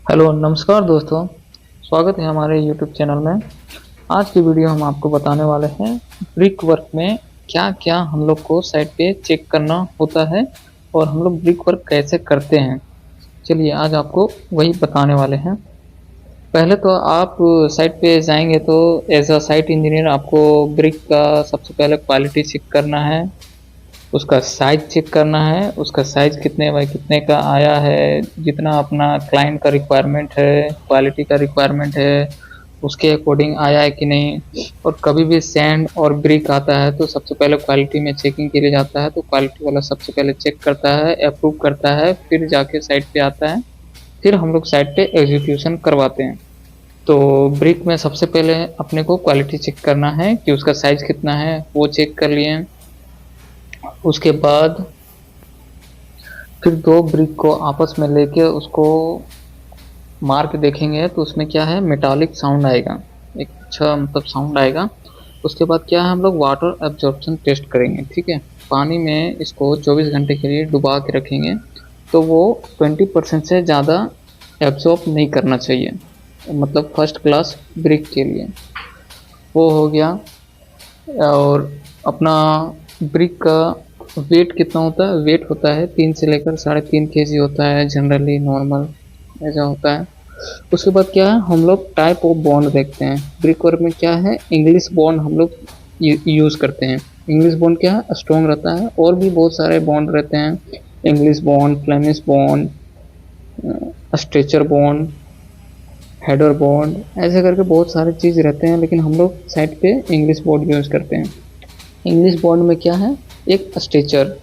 Hello नमस्कार दोस्तों। स्वागत है हमारे यूट्यूब चैनल में। आज की वीडियो हम आपको बताने वाले हैं ब्रिक वर्क में क्या क्या हम लोग को साइट पे चेक करना होता है और हम लोग ब्रिक वर्क कैसे करते हैं। चलिए आज आपको वही बताने वाले हैं। पहले तो आप साइट पे जाएंगे तो एज अ साइट इंजीनियर आपको ब्रिक का सबसे पहले क्वालिटी चेक करना है, उसका साइज चेक करना है, उसका साइज कितने बाय कितने का आया है, जितना अपना क्लाइंट का रिक्वायरमेंट है, क्वालिटी का रिक्वायरमेंट है, उसके अकॉर्डिंग आया है कि नहीं। और कभी भी सैंड और ब्रिक आता है तो सबसे पहले क्वालिटी में चेकिंग के लिए जाता है, तो क्वालिटी वाला सबसे पहले चेक करता है, अप्रूव करता है, फिर जाके साइट पे आता है, फिर हम लोग साइट पे एग्जीक्यूशन करवाते हैं। तो ब्रिक में सबसे पहले अपने को क्वालिटी चेक करना है कि उसका साइज कितना है, वो चेक कर लिए। उसके बाद फिर दो ब्रिक को आपस में लेके उसको मार्क देखेंगे तो उसमें क्या है, मेटालिक साउंड आएगा, एक अच्छा मतलब साउंड आएगा। उसके बाद क्या है, हम लोग वाटर एब्जॉर्प्शन टेस्ट करेंगे। ठीक है, पानी में इसको 24 घंटे के लिए डुबा के रखेंगे तो वो 20% से ज़्यादा एब्जॉर्ब नहीं करना चाहिए, मतलब फर्स्ट क्लास ब्रिक के लिए। वो हो गया। और अपना ब्रिक का वेट कितना होता है, वेट होता है 3 से लेकर 3.5 kg होता है जनरली, नॉर्मल ऐसा होता है। उसके बाद क्या है, हम लोग टाइप ऑफ बॉन्ड देखते हैं। ब्रिक वर्क में क्या है, इंग्लिश बॉन्ड हम लोग यूज़ करते हैं। इंग्लिश बॉन्ड क्या है, स्ट्रॉन्ग रहता है। और भी बहुत सारे बॉन्ड रहते हैं, English bond, Flemish bond, stretcher bond, header bond, ऐसे करके बहुत सारे चीज़ रहते हैं, लेकिन हम लोग साइट पे इंग्लिश बॉन्ड यूज़ करते हैं। इंग्लिश बॉन्ड में क्या है, एक स्ट्रेचर,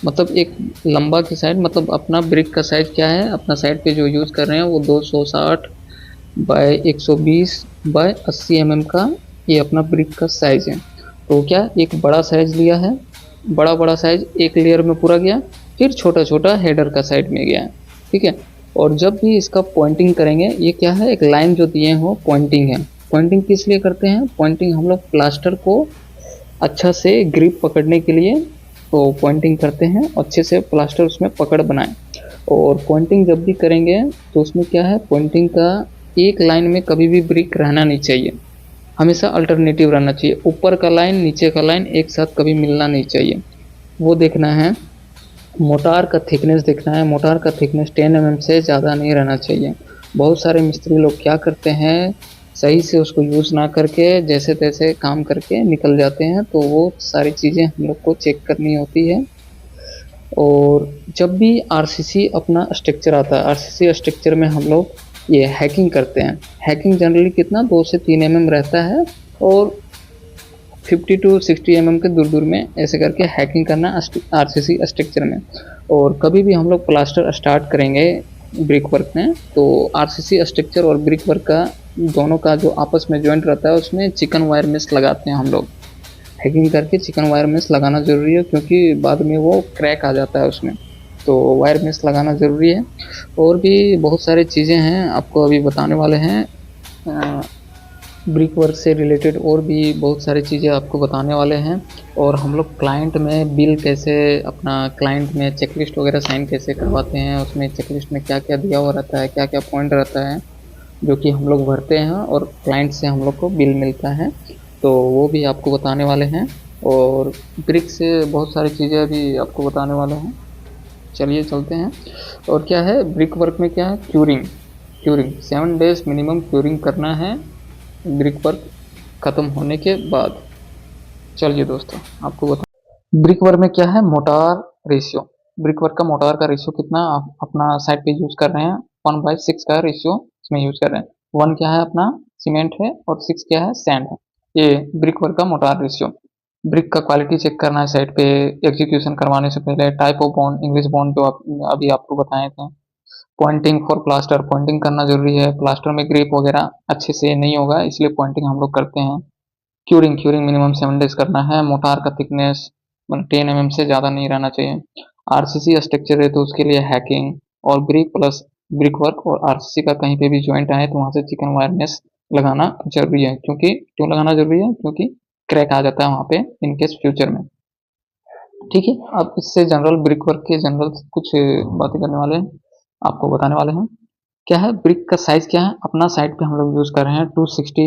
मतलब एक लंबा की साइड, मतलब अपना ब्रिक का साइज क्या है, अपना साइड पे जो यूज़ कर रहे हैं वो 260 बाय 120 बाय 80 का ये अपना ब्रिक का साइज है। तो क्या एक बड़ा साइज लिया है, बड़ा बड़ा साइज एक लेयर में पूरा गया, फिर छोटा छोटा हेडर का साइड में गया है। ठीक है। और जब भी इसका पॉइंटिंग करेंगे, ये क्या है, एक लाइन जो दिए हो पॉइंटिंग है। पॉइंटिंग किस लिए करते हैं, पॉइंटिंग हम लोग प्लास्टर को अच्छा से ग्रिप पकड़ने के लिए तो पॉइंटिंग करते हैं, अच्छे से प्लास्टर उसमें पकड़ बनाए। और पॉइंटिंग जब भी करेंगे तो उसमें क्या है, पॉइंटिंग का एक लाइन में कभी भी ब्रिक रहना नहीं चाहिए, हमेशा अल्टरनेटिव रहना चाहिए। ऊपर का लाइन नीचे का लाइन एक साथ कभी मिलना नहीं चाहिए, वो देखना है। मोटार का थिकनेस देखना है, मोटार का थिकनेस 10 से ज़्यादा नहीं रहना चाहिए। बहुत सारे मिस्त्री लोग क्या करते हैं, सही से उसको यूज़ ना करके जैसे तैसे काम करके निकल जाते हैं, तो वो सारी चीज़ें हम लोग को चेक करनी होती है। और जब भी आरसीसी अपना स्ट्रक्चर आता है, आरसीसी स्ट्रक्चर में हम लोग ये हैकिंग करते हैं। हैकिंग जनरली कितना 2 से 3 रहता है, और 50 टू 60 के दूर दूर में ऐसे करके हैकिंग करना आरसीसी स्ट्रक्चर में। और कभी भी हम लोग प्लास्टर स्टार्ट करेंगे ब्रिक वर्क में, तो आरसीसी स्ट्रक्चर और ब्रिक वर्क का दोनों का जो आपस में जॉइंट रहता है उसमें चिकन वायर मेश लगाते हैं हम लोग। हैकिंग करके चिकन वायर मेश लगाना ज़रूरी है, क्योंकि बाद में वो क्रैक आ जाता है उसमें, तो वायर मेश लगाना ज़रूरी है। और भी बहुत सारी चीज़ें हैं आपको अभी बताने वाले हैं, ब्रिक वर्क से रिलेटेड और भी बहुत सारी चीज़ें आपको बताने वाले हैं। और हम लोग क्लाइंट में बिल कैसे, अपना क्लाइंट में चेकलिस्ट वगैरह साइन कैसे करवाते हैं, उसमें चेकलिस्ट में क्या क्या दिया हुआ रहता है, क्या क्या पॉइंट रहता है जो कि हम लोग भरते हैं और क्लाइंट से हम लोग को बिल मिलता है, तो वो भी आपको बताने वाले हैं। और ब्रिक से बहुत सारी चीज़ें अभी आपको बताने वाले हैं। चलिए चलते हैं। और क्या है ब्रिक वर्क में, क्या है, curing. Curing 7 days minimum curing करना है ब्रिक वर्क ख़त्म होने के बाद। चलिए दोस्तों आपको बता, ब्रिक वर्क में क्या है, मोटार रेशियो। ब्रिक वर्क का मोटार का रेशियो कितना आप अपना साइड पे यूज़ कर रहे हैं, 1/6 का रेशियो इसमें यूज़ कर रहे हैं। 1 क्या है अपना सीमेंट है और 6 क्या है सैंड है। ये ब्रिक वर्क का मोटार रेशियो। ब्रिक का क्वालिटी चेक करना है साइड पे एग्जीक्यूशन करवाने से पहले। Type of bond, English bond जो आप अभी आपको बताए थे। पॉइंटिंग फॉर प्लास्टर, पॉइंटिंग करना जरूरी है, प्लास्टर में ग्रिप वगैरह अच्छे से नहीं होगा, इसलिए पॉइंटिंग हम लोग करते हैं। क्यूरिंग, क्यूरिंग मिनिमम 7 डेज करना है। मोटार का थिकनेस 10 से ज़्यादा नहीं रहना चाहिए। आरसीसी स्ट्रक्चर है तो उसके लिए हैकिंग और ब्रिक प्लस ब्रिक वर्क और आरसीसी का कहीं पे भी ज्वाइंट आए तो वहाँ से चिकन वायर मेश लगाना जरूरी है। क्योंकि क्यों लगाना जरूरी है, क्योंकि क्रैक आ जाता है वहाँ पे इन केस फ्यूचर में। ठीक है, अब इससे जनरल ब्रिक वर्क के जनरल कुछ बातें करने वाले हैं, आपको बताने वाले हैं। क्या है, ब्रिक का साइज क्या है, अपना साइड पे हम लोग यूज कर रहे हैं 260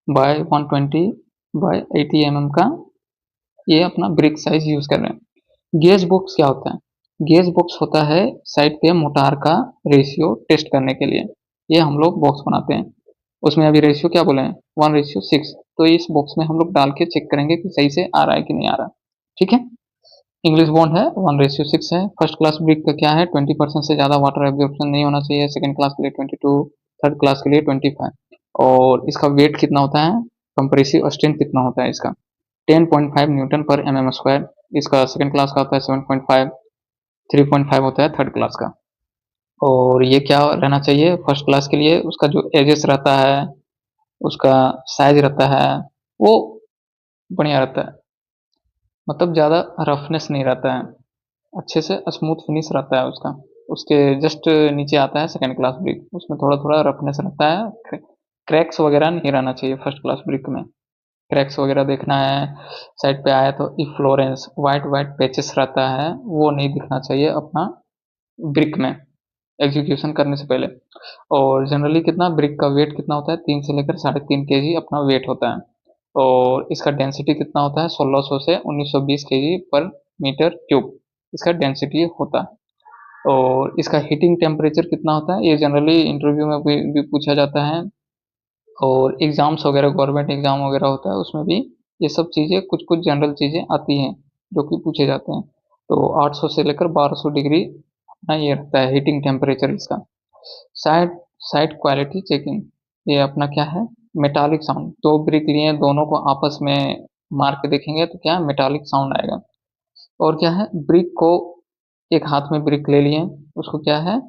बाय 120 बाय 80 का ये अपना ब्रिक साइज यूज कर रहे हैं। गेज बॉक्स क्या होता है, गेज बॉक्स होता है साइड पे मोटार का रेशियो टेस्ट करने के लिए, ये हम लोग बॉक्स बनाते हैं। उसमें अभी रेशियो क्या बोले हैं, 1:6। तो इस बॉक्स में हम लोग डाल के चेक करेंगे कि सही से आ रहा है कि नहीं आ रहा। ठीक है, इंग्लिश बॉन्ड है 1:6 है। फर्स्ट क्लास ब्रिक का क्या है, 20% से ज़्यादा वाटर एब्जॉर्प्शन नहीं होना चाहिए। सेकंड क्लास के लिए 22, थर्ड क्लास के लिए 25। और इसका वेट कितना होता है, कंप्रेसिव स्ट्रेंथ कितना होता है इसका, 10.5 न्यूटन पर mm²। इसका सेकंड क्लास का होता है 7.5, 3.5 होता है थर्ड क्लास का। और ये क्या रहना चाहिए फर्स्ट क्लास के लिए, उसका जो एजेस रहता है, उसका साइज रहता है, वो बढ़िया रहता है, मतलब ज़्यादा रफनेस नहीं रहता है, अच्छे से स्मूथ फिनिश रहता है उसका। उसके जस्ट नीचे आता है सेकंड क्लास ब्रिक, उसमें थोड़ा थोड़ा रफनेस रहता है, क्रैक्स वगैरह नहीं रहना चाहिए फर्स्ट क्लास ब्रिक में। क्रैक्स वगैरह देखना है, साइड पे आया तो इफ्लोरेंस वाइट वाइट पैचेस रहता है, वो नहीं दिखना चाहिए अपना ब्रिक में एग्जीक्यूशन करने से पहले। और जनरली कितना ब्रिक का वेट कितना होता है, 3 से लेकर 3.5 kg अपना वेट होता है। और इसका डेंसिटी कितना होता है, 1600 से 1920 kg पर मीटर क्यूब इसका डेंसिटी होता है। और इसका हीटिंग टेम्परेचर कितना होता है, ये जनरली इंटरव्यू में भी पूछा जाता है। और एग्जाम्स वगैरह, गवर्नमेंट एग्जाम वगैरह होता है उसमें भी ये सब चीज़ें, कुछ कुछ जनरल चीज़ें आती हैं जो कि पूछे जाते हैं। तो 800 से लेकर 1200 डिग्री अपना ये रहता है हीटिंग टेम्परेचर इसका। साइड साइड क्वालिटी चेकिंग, ये अपना क्या है, मेटालिक साउंड। दो ब्रिक लिए, दोनों को आपस में मार के देखेंगे तो क्या मेटालिक साउंड आएगा। और क्या है, ब्रिक को एक हाथ में ब्रिक ले लिए, उसको क्या है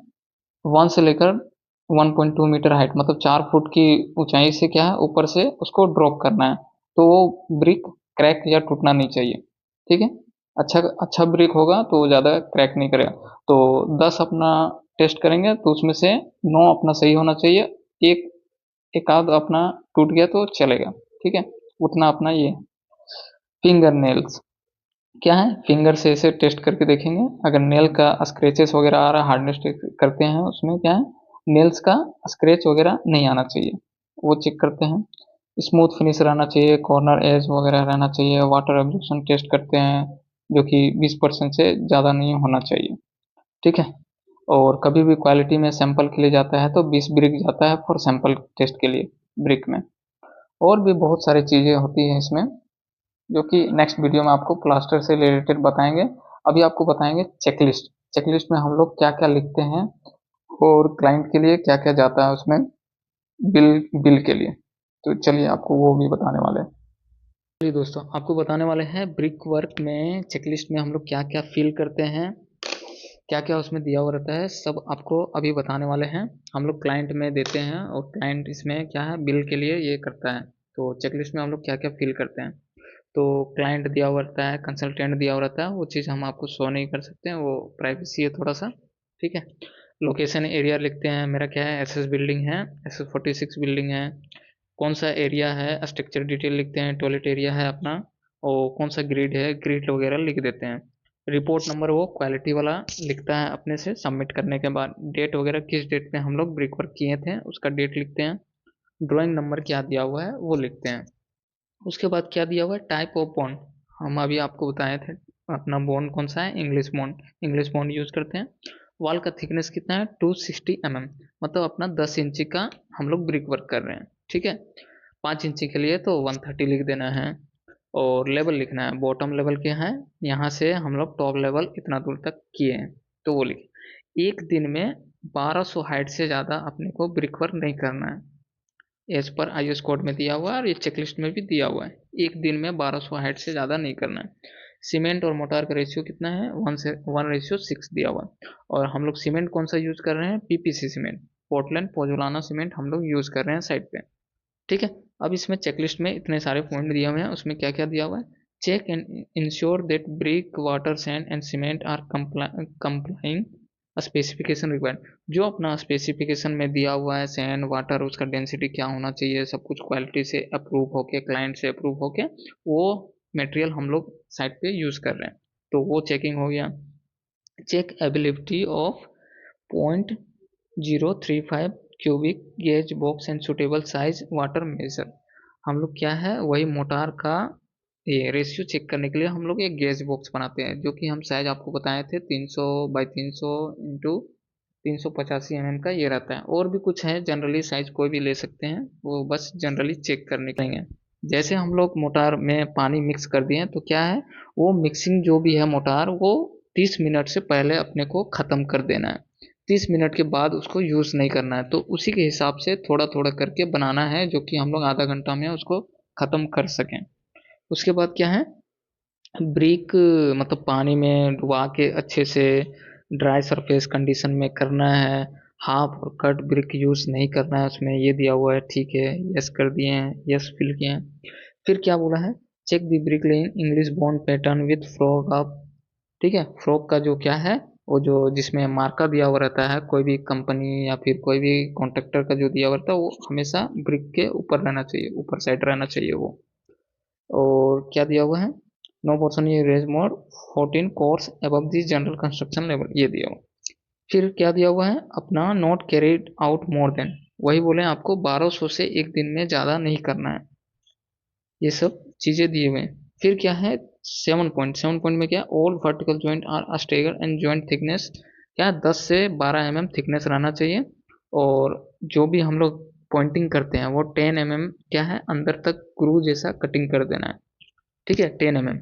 1 से लेकर 1.2 मीटर हाइट, मतलब 4 फुट की ऊंचाई से क्या है ऊपर से उसको ड्रॉप करना है। तो वो ब्रिक क्रैक या टूटना नहीं चाहिए। ठीक है, अच्छा अच्छा ब्रिक होगा तो ज़्यादा क्रैक नहीं करेगा। तो 10 अपना टेस्ट करेंगे तो उसमें से 9 अपना सही होना चाहिए, एक एक आध अपना टूट गया तो चलेगा। ठीक है, उतना अपना ये। फिंगर नेल्स क्या है, फिंगर से ऐसे टेस्ट करके देखेंगे, अगर नेल का स्क्रैचेस वगैरह आ रहा है, हार्डनेस करते हैं उसमें क्या है, नेल्स का स्क्रैच वगैरह नहीं आना चाहिए, वो चेक करते हैं। स्मूथ फिनिश रहना चाहिए, कॉर्नर एज वगैरह रहना चाहिए। वाटर एब्जॉर्प्शन टेस्ट करते हैं जो कि 20% से ज़्यादा नहीं होना चाहिए। ठीक है, और कभी भी क्वालिटी में सैंपल के लिए जाता है तो 20 ब्रिक जाता है फॉर सैंपल टेस्ट के लिए ब्रिक में। और भी बहुत सारी चीज़ें होती हैं इसमें जो कि नेक्स्ट वीडियो में आपको प्लास्टर से रिलेटेड बताएंगे। अभी आपको बताएंगे चेकलिस्ट। चेकलिस्ट में हम लोग क्या क्या लिखते हैं और क्लाइंट के लिए क्या क्या जाता है उसमें, बिल बिल के लिए। तो चलिए आपको वो भी बताने वाले हैं। चलिए दोस्तों, आपको बताने वाले हैं ब्रिक वर्क में चेकलिस्ट में हम लोग क्या क्या फिल करते हैं, क्या क्या उसमें दिया हुआ रहता है, सब आपको अभी बताने वाले हैं। हम लोग क्लाइंट में देते हैं और क्लाइंट इसमें क्या है बिल के लिए ये करता है। तो चेकलिस्ट में हम लोग क्या क्या फिल करते हैं, तो क्लाइंट दिया हुआ रहता है, कंसल्टेंट दिया हुआ रहता है, वो चीज़ हम आपको शो नहीं कर सकते हैं, वो प्राइवेसी है थोड़ा सा। ठीक है, लोकेशन एरिया लिखते हैं, मेरा क्या है एसएस बिल्डिंग है, SS46 बिल्डिंग है। कौन सा एरिया है, स्ट्रक्चर डिटेल लिखते हैं, टॉयलेट एरिया है अपना, और कौन सा ग्रिड है, ग्रिड वगैरह लिख देते हैं। रिपोर्ट नंबर वो क्वालिटी वाला लिखता है अपने से सबमिट करने के बाद। डेट वगैरह किस डेट पे हम लोग ब्रिक वर्क किए थे उसका डेट लिखते हैं। ड्राइंग नंबर क्या दिया हुआ है वो लिखते हैं। उसके बाद क्या दिया हुआ है, टाइप ऑफ बॉन्ड, हम अभी आपको बताए थे अपना बॉन्ड कौन सा है, English bond, English bond use करते हैं। वॉल का थिकनेस कितना है, 260 मतलब अपना 10 इंची का हम लोग ब्रिक वर्क कर रहे हैं। ठीक है, 5 इंची के लिए तो 130 लिख देना है। और लेवल लिखना है, बॉटम लेवल क्या है, यहाँ से हम लोग टॉप लेवल इतना दूर तक किए हैं, तो वो लिखे। एक दिन में 1200 हाइट से ज़्यादा अपने को ब्रिक वर्क नहीं करना है, एज पर IS कोड में दिया हुआ है और ये चेकलिस्ट में भी दिया हुआ है। एक दिन में 1200 हाइट से ज़्यादा नहीं करना है। सीमेंट और मोटार का रेशियो कितना है, 1:6 दिया हुआ है। और हम लोग सीमेंट कौन सा यूज़ कर रहे हैं, PPC cement, Portland pozzolana cement हम लोग यूज़ कर रहे हैं साइड पे। ठीक है, अब इसमें चेकलिस्ट में इतने सारे पॉइंट दिए हुए हैं, उसमें क्या क्या दिया हुआ है, check and ensure that brick water sand and cement are complying specification required. जो अपना स्पेसिफिकेशन में दिया हुआ है सैंड वाटर, उसका डेंसिटी क्या होना चाहिए, सब कुछ क्वालिटी से अप्रूव होके, क्लाइंट से अप्रूव होके वो मटेरियल हम लोग साइट पे यूज़ कर रहे हैं, तो वो चेकिंग हो गया। Check ability of point 035 cubic gauge box and suitable size water measure. हम लोग क्या है वही मोटार का ये रेशियो चेक करने के लिए हम लोग एक गेज बॉक्स बनाते हैं, जो कि हम साइज आपको बताए थे 300 बाई 300 इंटू 385 का ये रहता है। और भी कुछ है, जनरली साइज कोई भी ले सकते हैं, वो बस जनरली चेक करने के लिए। जैसे हम लोग मोटार में पानी मिक्स कर दिए तो क्या है, वो मिक्सिंग जो भी है मोटार वो 30 मिनट से पहले अपने को ख़त्म कर देना है। 30 मिनट के बाद उसको यूज़ नहीं करना है। तो उसी के हिसाब से थोड़ा थोड़ा करके बनाना है, जो कि हम लोग आधा घंटा में उसको ख़त्म कर सकें। उसके बाद क्या है, ब्रिक मतलब पानी में डुबा के अच्छे से ड्राई सरफेस कंडीशन में करना है। हाफ और कट ब्रिक यूज़ नहीं करना है उसमें, ये दिया हुआ है। ठीक है, यस कर दिए हैं, यस फिल किए हैं। फिर क्या बोला है, check the brick laying English bond pattern with frog up. ठीक है, फ्रॉग का जो क्या है, वो जो जिसमें मार्का दिया हुआ रहता है, कोई भी कंपनी या फिर कोई भी कॉन्ट्रैक्टर का जो दिया हुआ रहता है, वो हमेशा ब्रिक के ऊपर रहना चाहिए, ऊपर साइड रहना चाहिए वो। और क्या दिया हुआ है, नो पोर्शन ये raised more 14 course above the general construction level, ये दिया हुआ। फिर क्या दिया हुआ है, अपना not carried out more than, वही बोले आपको 1200 से एक दिन में ज़्यादा नहीं करना है। ये सब चीज़ें दिए हुए हैं। फिर क्या है, 7 पॉइंट में क्या, all vertical joint are stagger and joint thickness क्या 10 से 12 थिकनेस रहना चाहिए। और जो भी हम लोग पॉइंटिंग करते हैं वो 10 क्या है, अंदर तक ग्रू जैसा कटिंग कर देना है। ठीक है, 10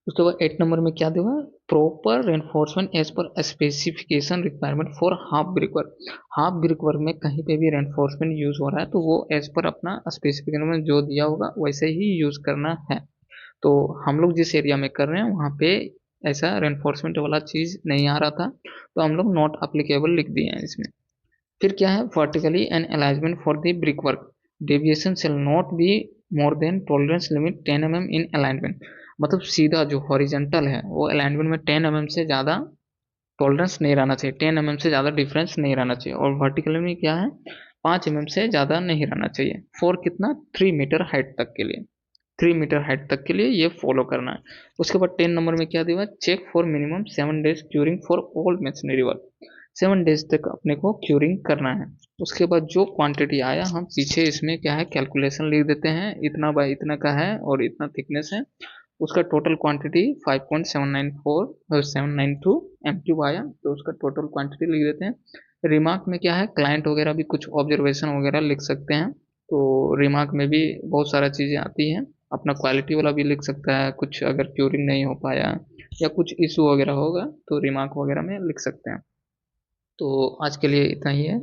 उसके बाद 8 नंबर में क्या दिया, proper reinforcement as per specification requirement for half brick work. Half brick work में कहीं पे भी रेनफोर्समेंट यूज हो रहा है तो वो एज पर अपना स्पेसिफिकेशन में जो दिया होगा वैसे ही यूज करना है। तो हम लोग जिस एरिया में कर रहे हैं वहाँ पे ऐसा रेनफोर्समेंट वाला चीज नहीं आ रहा था, तो हम लोग नॉट अप्लीकेबल लिख दिए हैं इसमें। फिर क्या है, vertically and alignment for the brick work deviation shall not be more than tolerance limit 10 in alignment. मतलब सीधा जो हॉरिजेंटल है वो अलाइनमेंट में 10 से ज़्यादा टॉलरेंस नहीं रहना चाहिए, 10 से ज़्यादा डिफरेंस नहीं रहना चाहिए। और वर्टिकल में क्या है, 5 से ज़्यादा नहीं रहना चाहिए। फॉर कितना, 3 मीटर हाइट तक के लिए, 3 मीटर हाइट तक के लिए ये फॉलो करना है। उसके बाद 10 नंबर में क्या दिया, check for minimum 7 days curing for all machinery work. 7 days तक अपने को क्यूरिंग करना है। उसके बाद जो क्वांटिटी आया हम पीछे इसमें क्या है कैलकुलेशन लिख देते हैं, इतना बाय इतना का है और इतना थिकनेस है। उसका टोटल क्वांटिटी 5.792 एम क्यूब आया, तो उसका टोटल क्वांटिटी लिख देते हैं। रिमार्क में क्या है, क्लाइंट वगैरह भी कुछ ऑब्जर्वेशन वगैरह लिख सकते हैं। तो रिमार्क में भी बहुत सारा चीज़ें आती हैं, अपना क्वालिटी वाला भी लिख सकता है, कुछ अगर क्यूरिंग नहीं हो पाया या कुछ इशू वगैरह होगा तो रिमार्क वगैरह में लिख सकते हैं। तो आज के लिए इतना ही है,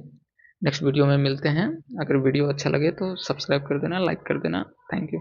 नेक्स्ट वीडियो में मिलते हैं। अगर वीडियो अच्छा लगे तो सब्सक्राइब कर देना, लाइक कर देना। Thank you.